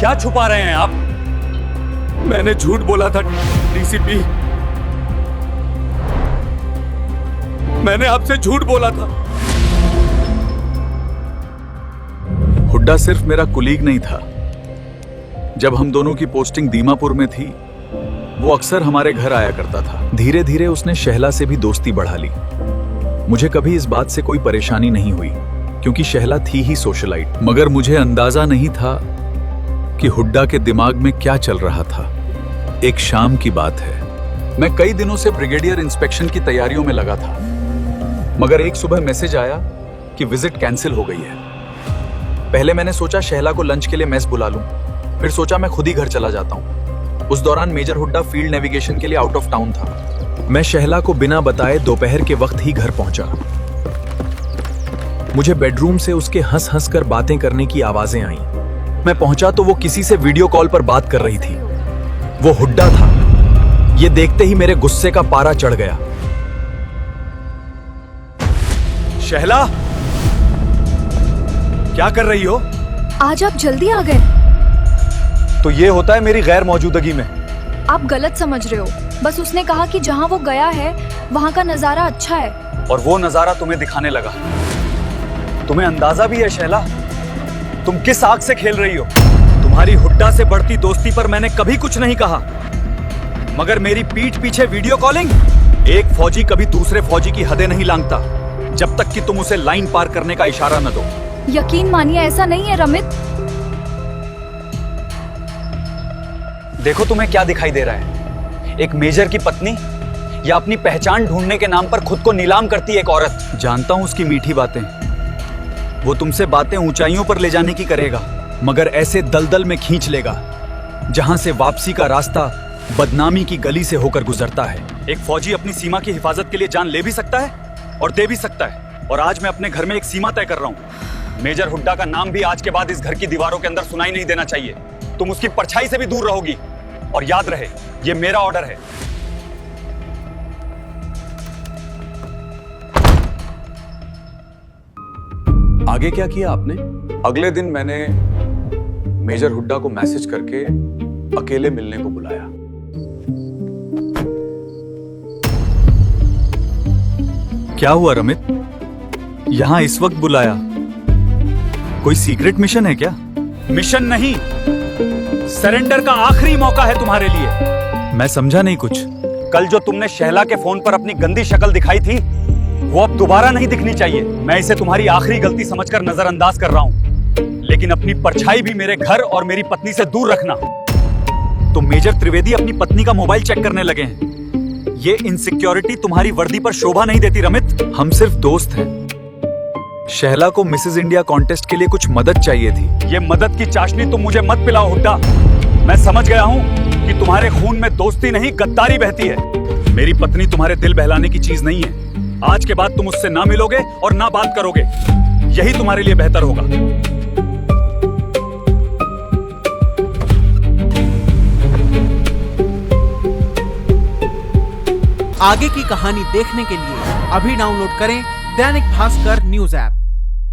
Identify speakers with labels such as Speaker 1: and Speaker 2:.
Speaker 1: क्या छुपा रहे हैं आप? मैंने झूठ बोला था डीसीपी, मैंने आपसे झूठ बोला था। हुड्डा सिर्फ मेरा कुलीग नहीं था। जब हम दोनों की पोस्टिंग दीमापुर में थी, वो अक्सर हमारे घर आया करता था। धीरे धीरे उसने शहला से भी दोस्ती बढ़ा ली। मुझे कभी इस बात से कोई परेशानी नहीं हुई, क्योंकि शहला थी ही सोशलाइट। मगर मुझे अंदाजा नहीं था कि हुड्डा के दिमाग में क्या चल रहा था। एक शाम की बात है, मैं कई दिनों से ब्रिगेडियर इंस्पेक्शन की तैयारियों में लगा था, मगर एक सुबह मैसेज आया कि विजिट कैंसिल हो गई है। पहले मैंने सोचा शहला को लंच के लिए मेस बुला लूं, फिर सोचा मैं खुद ही घर चला जाता हूं। उस दौरान मेजर हुड्डा फील्ड नेविगेशन के लिए आउट ऑफ टाउन था। मैं शहला को बिना बताए दोपहर के वक्त ही घर पहुंचा। मुझे बेडरूम से उसके हंस हंस कर बातें करने की आवाजें आईं। मैं पहुंचा तो वो किसी से वीडियो कॉल पर बात कर रही थी। वो हुड्डा था। ये देखते ही मेरे गुस्से का पारा चढ़ गया। शहला, क्या कर रही हो?
Speaker 2: आज आप जल्दी आ गए।
Speaker 1: तो ये होता है मेरी गैर मौजूदगी में।
Speaker 2: आप गलत समझ रहे हो। बस उसने कहा कि जहाँ वो गया है वहाँ का नजारा अच्छा है।
Speaker 1: और वो नजारा तुम्हें दिखाने लगा। तुम्हें अंदाजा भी है शहला, तुम किस आग से खेल रही हो? तुम्हारी हुड्डा से बढ़ती दोस्ती पर मैंने कभी कुछ नहीं कहा, मगर मेरी पीठ पीछे वीडियो कॉलिंग। एक फौजी कभी दूसरे फौजी की हदें नहीं लांघता जब तक कि तुम उसे लाइन पार करने का इशारा न दो।
Speaker 2: यकीन मानिए ऐसा नहीं है रमित।
Speaker 1: देखो तुम्हें क्या दिखाई दे रहा है, एक मेजर की पत्नी या अपनी पहचान ढूंढने के नाम पर खुद को नीलाम करती एक औरत। जानता हूं उसकी मीठी बातें, वो तुमसे बातें ऊंचाइयों पर ले जाने की करेगा, मगर ऐसे दलदल में खींच लेगा जहां से वापसी का रास्ता बदनामी की गली से होकर गुजरता है। एक फौजी अपनी सीमा की हिफाजत के लिए जान ले भी सकता है और दे भी सकता है, और आज मैं अपने घर में एक सीमा तय कर रहा हूं। मेजर हुड्डा का नाम भी आज के बाद इस घर की दीवारों के अंदर सुनाई नहीं देना चाहिए। तुम उसकी परछाई से भी दूर रहोगी, और याद रहे ये मेरा ऑर्डर है। आगे क्या किया आपने? अगले दिन मैंने मेजर हुड्डा को मैसेज करके अकेले मिलने को बुलाया। क्या हुआ रमित, यहां इस वक्त बुलाया? कोई सीक्रेट मिशन है क्या? मिशन नहीं, सरेंडर का आखिरी मौका है तुम्हारे लिए। मैं समझा नहीं कुछ। कल जो तुमने शहला के फोन पर अपनी गंदी शक्ल दिखाई थी, वो अब दोबारा नहीं दिखनी चाहिए। मैं इसे तुम्हारी आखिरी गलती समझकर नजरअंदाज कर रहा हूं, लेकिन अपनी परछाई भी मेरे घर और मेरी पत्नी से दूर रखना। तो मेजर त्रिवेदी अपनी पत्नी का मोबाइल चेक करने लगे हैं। ये इनसिक्योरिटी तुम्हारी वर्दी पर शोभा नहीं देती रमित। हम सिर्फ दोस्त हैं। शहला को मिसेस इंडिया कॉन्टेस्ट के लिए कुछ मदद चाहिए थी। ये मदद की चाशनी तुम मुझे मत पिलाओ हुड्डा। मैं समझ गया हूं कि तुम्हारे खून में दोस्ती नहीं गद्दारी बहती है। मेरी पत्नी तुम्हारे दिल बहलाने की चीज नहीं है। आज के बाद तुम उससे ना मिलोगे और ना बात करोगे, यही तुम्हारे लिए बेहतर होगा।
Speaker 3: आगे की कहानी देखने के लिए अभी डाउनलोड करें दैनिक भास्कर न्यूज ऐप।